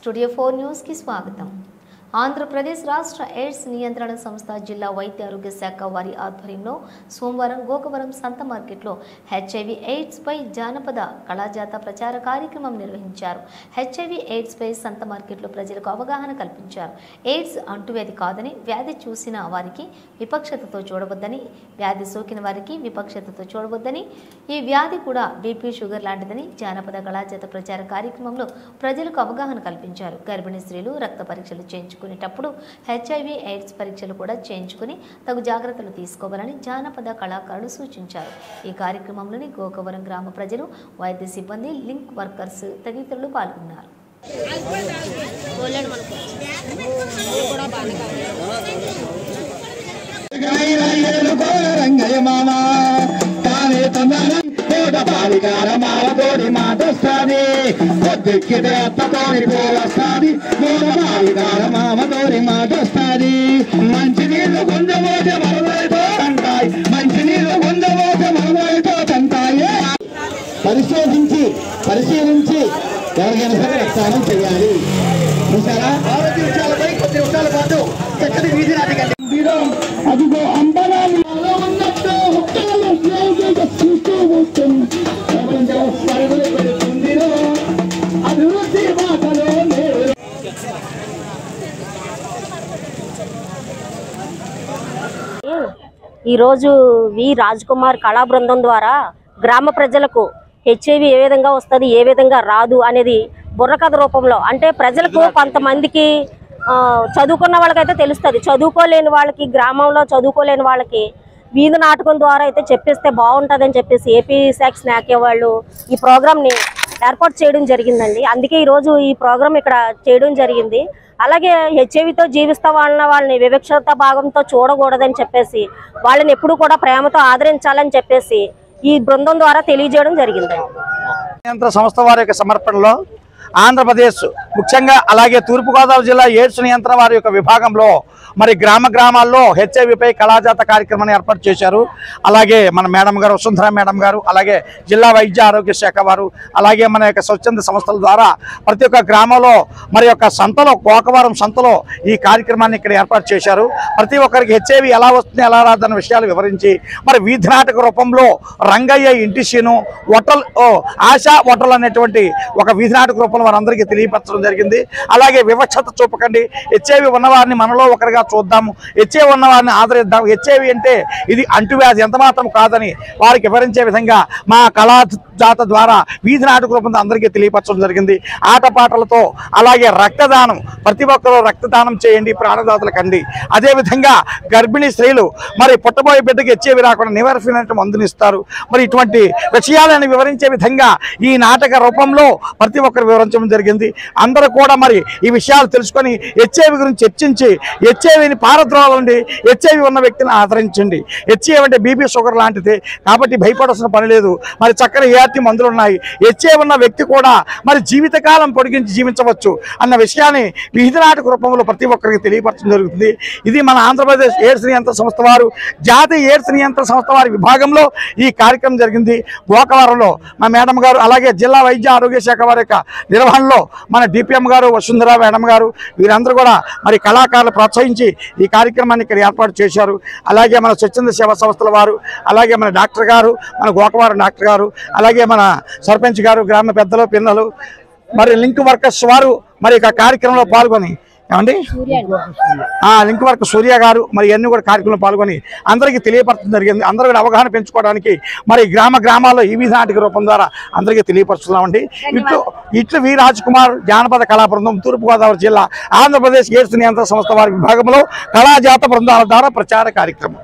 Studio 4 news కి స్వాగతం. ఆంధ్రప్రదేశ్ రాష్ట్ర ఎయిడ్స్ నియంత్రణ సంస్థ జిల్లా వైద్య ఆరోగ్య శాఖ వారి ఆధ్వర్యంలో సోమవారం గోకవరం సంత మార్కెట్లో హెచ్ఐవి ఎయిడ్స్ పై జానపద కళాజాత ప్రచార కార్యక్రమం నిర్వహించారు. హెచ్ఐవి ఎయిడ్స్ పై సంత మార్కెట్లో ప్రజలకు అవగాహన కల్పించారు. ఎయిడ్స్ అంటువ్యాధి కాదని, వ్యాధి చూసిన వారికి విపక్షతతో చూడవద్దని, వ్యాధి సోకిన వారికి విపక్షతతో చూడవద్దని, ఈ వ్యాధి కూడా బీపీ షుగర్ లాంటిదని జానపద కళాజాత ప్రచార కార్యక్రమంలో ప్రజలకు అవగాహన కల్పించారు. గర్భిణీ స్త్రీలు రక్త పరీక్షలు చేయించుకునేటప్పుడు హెచ్ఐవి ఎయిడ్స్ పరీక్షలు కూడా చేయించుకుని తగు జాగ్రత్తలు తీసుకోవాలని జానపద కళాకారులు సూచించారు. ఈ కార్యక్రమంలోని గోకవరం గ్రామ ప్రజలు, వైద్య సిబ్బంది, లింక్ వర్కర్స్ తదితరులు పాల్గొన్నారు. మంచినీళ్ళు గుండెమోసే మరదలతో తంటాయి, మంచినీళ్ళు గుండెమోసే మరదలతో తంటాయి. పరిశీలించి ఎవరికైనా సరే రక్తదానం చేయాలి. చూసారా, ఆరోగ్య విషయాలపై కొద్ది నిమిషాల పాటు చక్కటి వీధి నాటికండి. అదిగో అంబరాలు ఉన్నట్టు అభివృద్ధి మాటలో ఈరోజు వి రాజ్ కుమార్ కళా బృందం ద్వారా గ్రామ ప్రజలకు హెచ్ఐవి ఏ విధంగా వస్తుంది, ఏ విధంగా రాదు అనేది బుర్రకథ రూపంలో, అంటే ప్రజలకు కొంతమందికి చదువుకున్న వాళ్ళకైతే తెలుస్తుంది, చదువుకోలేని వాళ్ళకి, గ్రామంలో చదువుకోలేని వాళ్ళకి వీధి నాటకం ద్వారా అయితే చెప్పేస్తే బాగుంటుందని చెప్పేసి ఏపీ శాఖ స్నాక్ వాళ్ళు ఈ ప్రోగ్రామ్ని ఏర్పాటు చేయడం జరిగిందండి. అందుకే ఈరోజు ఈ ప్రోగ్రాం ఇక్కడ చేయడం జరిగింది. అలాగే హెచ్ఐవితో జీవిస్తా వాళ్ళని వివక్షత భాగంతో చూడకూడదని చెప్పేసి, వాళ్ళని ఎప్పుడు కూడా ప్రేమతో ఆదరించాలని చెప్పేసి ఈ బృందం ద్వారా తెలియజేయడం జరిగిందండి. సంస్థ వారి యొక్క సమర్పణలో ఆంధ్రప్రదేశ్ ముఖ్యంగా అలాగే తూర్పుగోదావరి జిల్లా ఎయిడ్స్ నియంత్రణ వారి యొక్క విభాగంలో మరి గ్రామాల్లో హెచ్ఐవిపై కళాజాత కార్యక్రమాన్ని ఏర్పాటు చేశారు. అలాగే మన మేడం గారు, వసుంధర మేడం గారు, అలాగే జిల్లా వైద్య ఆరోగ్య శాఖ వారు, అలాగే మన యొక్క స్వచ్ఛంద సంస్థల ద్వారా ప్రతి ఒక్క గ్రామంలో మరి యొక్క సంతలో, గోకవరం సంతలో ఈ కార్యక్రమాన్ని ఇక్కడ ఏర్పాటు చేశారు. ప్రతి ఒక్కరికి హెచ్ఐవి ఎలా వస్తుంది, ఎలా రాదన్న విషయాలు వివరించి మరి వీధి నాటక రూపంలో రంగయ్య ఇంటి సీను ఆశా హోటల్ అనేటువంటి ఒక వీధి నాటక రూపంలో వారందరికీ తెలియపరచడం జరిగింది. అలాగే వివక్షత చూపకండి, హెచ్ఐవి ఉన్నవారిని మనలో ఒకరిగా చూద్దాము, హెచ్ఐవి ఉన్నవారిని ఆదరిద్దాం, హెచ్ఐవి అంటే ఇది అంటువ్యాధి ఎంత మాత్రం కాదని వారికి వివరించే విధంగా మా కళాజాత ద్వారా వీధి నాటక రూపంలో అందరికీ తెలియపరచడం జరిగింది. ఆటపాటలతో అలాగే రక్తదానం, ప్రతి ఒక్కరూ రక్తదానం చేయండి, ప్రాణదాతలు కండి. అదేవిధంగా గర్భిణీ స్త్రీలు మరి పుట్టబోయే బిడ్డకి హెచ్ఐవి రాకుండా నివారణ మందునిస్తారు. మరి ఇటువంటి విషయాలను వివరించే విధంగా ఈ నాటక రూపంలో ప్రతి ఒక్కరు వివరించడం జరిగింది. అందరూ కూడా మరి ఈ విషయాలు తెలుసుకొని హెచ్ఐవి గురించి చర్చించి హెచ్ఐవిని పారద్రోలండి, హెచ్ఐవి ఉన్న వ్యక్తిని ఆదరించండి. హెచ్ఐవి అంటే బీపీ షుగర్ లాంటిది కాబట్టి భయపడాల్సిన పని లేదు. మరి చక్కని ఏఆర్టీ మందులు ఉన్నాయి. హెచ్ఐవి ఉన్న వ్యక్తి కూడా మరి జీవితకాలం పొడిగించి జీవించవచ్చు అన్న విషయాన్ని వీధి నాటక రూపంలో ప్రతి ఒక్కరికి తెలియపరచడం జరుగుతుంది. ఇది మన ఆంధ్రప్రదేశ్ ఎయిడ్స్ నియంత్రణ సంస్థ వారు, జాతీయ ఎయిడ్స్ నియంత్రణ సంస్థ వారి విభాగంలో ఈ కార్యక్రమం జరిగింది. గోకవరంలో మా మేడం గారు, అలాగే జిల్లా వైద్య ఆరోగ్య శాఖ వారి యొక్క నిర్వహణలో మన డిపిఎం గారు, వసుంధర మేడం గారు, వీరందరూ కూడా మరి కళాకారులు ప్రోత్సహించి ఈ కార్యక్రమాన్ని ఇక్కడ ఏర్పాటు చేశారు. అలాగే మన స్వచ్ఛంద సేవా సంస్థల వారు, అలాగే మన డాక్టర్ గారు, మన గోకవరం డాక్టర్ గారు, అలాగే మన సర్పంచ్ గారు, గ్రామ పెద్దలు, పిల్లలు, మరి లింక్ వర్కర్స్ వారు మరి ఈ కార్యక్రమంలో పాల్గొని ఏమండి లింక్ వర్క్ సూర్య గారు మరి ఇవన్నీ కూడా కార్యక్రమంలో పాల్గొని అందరికీ తెలియపరచడం జరిగింది. అందరూ కూడా అవగాహన పెంచుకోవడానికి మరి గ్రామాల్లో ఈ వీధి నాటక రూపం ద్వారా అందరికీ తెలియపరుస్తున్నామండి. ఇట్లు వి రాజ్ కుమార్ జానపద కళా బృందం, తూర్పుగోదావరి జిల్లా, ఆంధ్రప్రదేశ్ ఎయిడ్స్ నియంత్రణ సంస్థ వారి విభాగంలో కళాజాత బృందాల ద్వారా ప్రచార కార్యక్రమం.